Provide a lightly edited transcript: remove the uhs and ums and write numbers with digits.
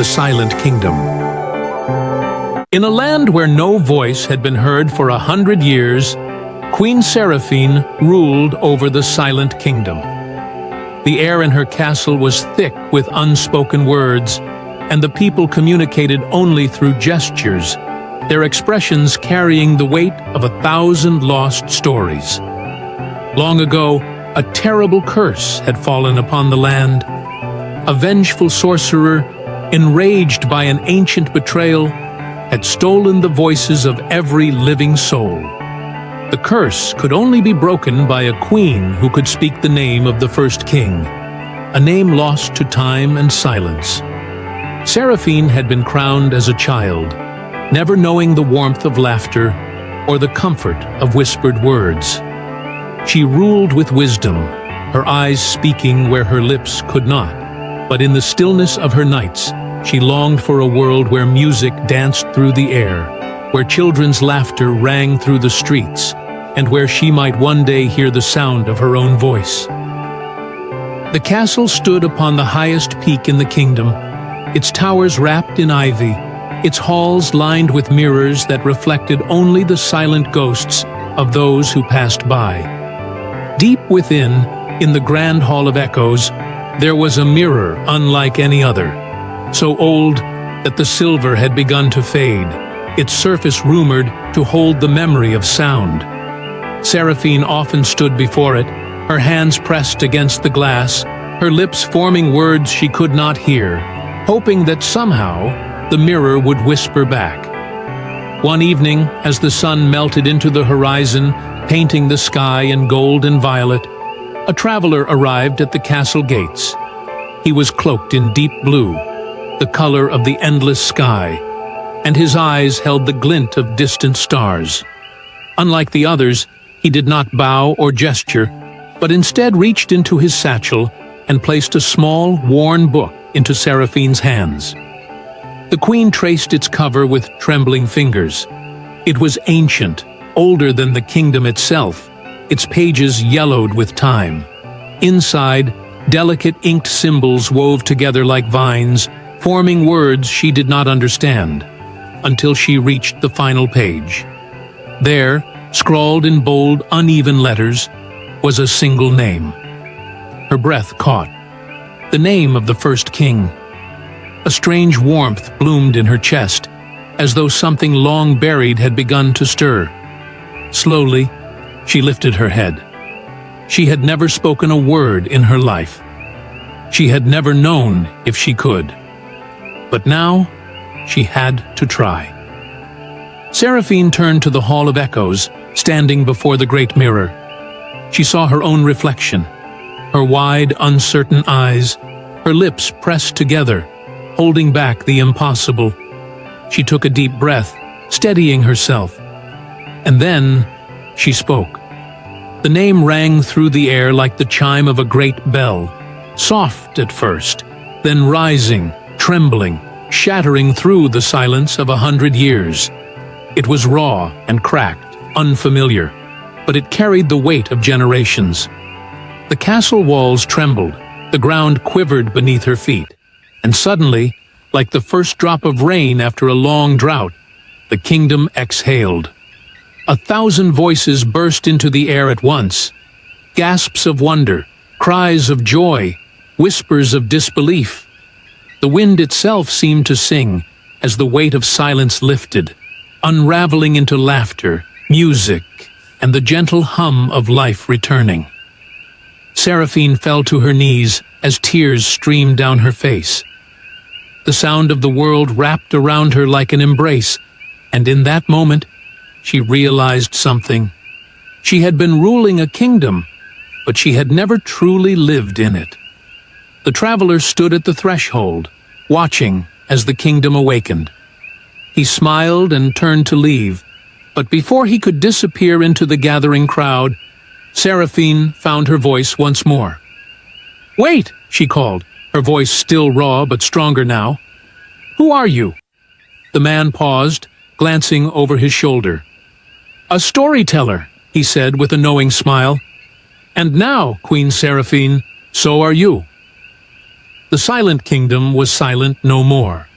Silent Kingdom. In a land where no voice had been heard for 100 years, Queen Seraphine ruled over the Silent Kingdom. The air in her castle was thick with unspoken words, and the people communicated only through gestures, their expressions carrying the weight of 1,000 lost stories. Long ago, a terrible curse had fallen upon the land. A vengeful sorcerer, enraged by an ancient betrayal, had stolen the voices of every living soul. The curse could only be broken by a queen who could speak the name of the first king, a name lost to time and silence. Seraphine had been crowned as a child, never knowing the warmth of laughter or the comfort of whispered words. She ruled with wisdom, her eyes speaking where her lips could not, but in the stillness of her nights, she longed for a world where music danced through the air, where children's laughter rang through the streets, and where she might one day hear the sound of her own voice. The castle stood upon the highest peak in the kingdom, its towers wrapped in ivy, its halls lined with mirrors that reflected only the silent ghosts of those who passed by. Deep within, in the grand hall of echoes, there was a mirror unlike any other, so old that the silver had begun to fade, its surface rumored to hold the memory of sound. Seraphine often stood before it, her hands pressed against the glass, her lips forming words she could not hear, hoping that somehow the mirror would whisper back. One evening, as the sun melted into the horizon, painting the sky in gold and violet, a traveler arrived at the castle gates. He was cloaked in deep blue, the color of the endless sky, and his eyes held the glint of distant stars. Unlike the others, he did not bow or gesture, but instead reached into his satchel and placed a small, worn book into Seraphine's hands. The queen traced its cover with trembling fingers. It was ancient, older than the kingdom itself, its pages yellowed with time. Inside, delicate inked symbols wove together like vines, forming words she did not understand, until she reached the final page. There, scrawled in bold, uneven letters, was a single name. Her breath caught. The name of the first king. A strange warmth bloomed in her chest, as though something long buried had begun to stir. Slowly, she lifted her head. She had never spoken a word in her life. She had never known if she could. But now, she had to try. Seraphine turned to the Hall of Echoes, standing before the great mirror. She saw her own reflection, her wide, uncertain eyes, her lips pressed together, holding back the impossible. She took a deep breath, steadying herself. And then, she spoke. The name rang through the air like the chime of a great bell, soft at first, then rising, trembling, shattering through the silence of 100 years. It was raw and cracked, unfamiliar, but it carried the weight of generations. The castle walls trembled, the ground quivered beneath her feet, and suddenly, like the first drop of rain after a long drought, the kingdom exhaled. 1,000 voices burst into the air at once. Gasps of wonder, cries of joy, whispers of disbelief. The wind itself seemed to sing as the weight of silence lifted, unraveling into laughter, music, and the gentle hum of life returning. Seraphine fell to her knees as tears streamed down her face. The sound of the world wrapped around her like an embrace, and in that moment, she realized something. She had been ruling a kingdom, but she had never truly lived in it. The traveler stood at the threshold, watching as the kingdom awakened. He smiled and turned to leave, but before he could disappear into the gathering crowd, Seraphine found her voice once more. "Wait!" she called, her voice still raw but stronger now. "Who are you?" The man paused, glancing over his shoulder. "A storyteller," he said with a knowing smile. "And now, Queen Seraphine, so are you." The Silent Kingdom was silent no more.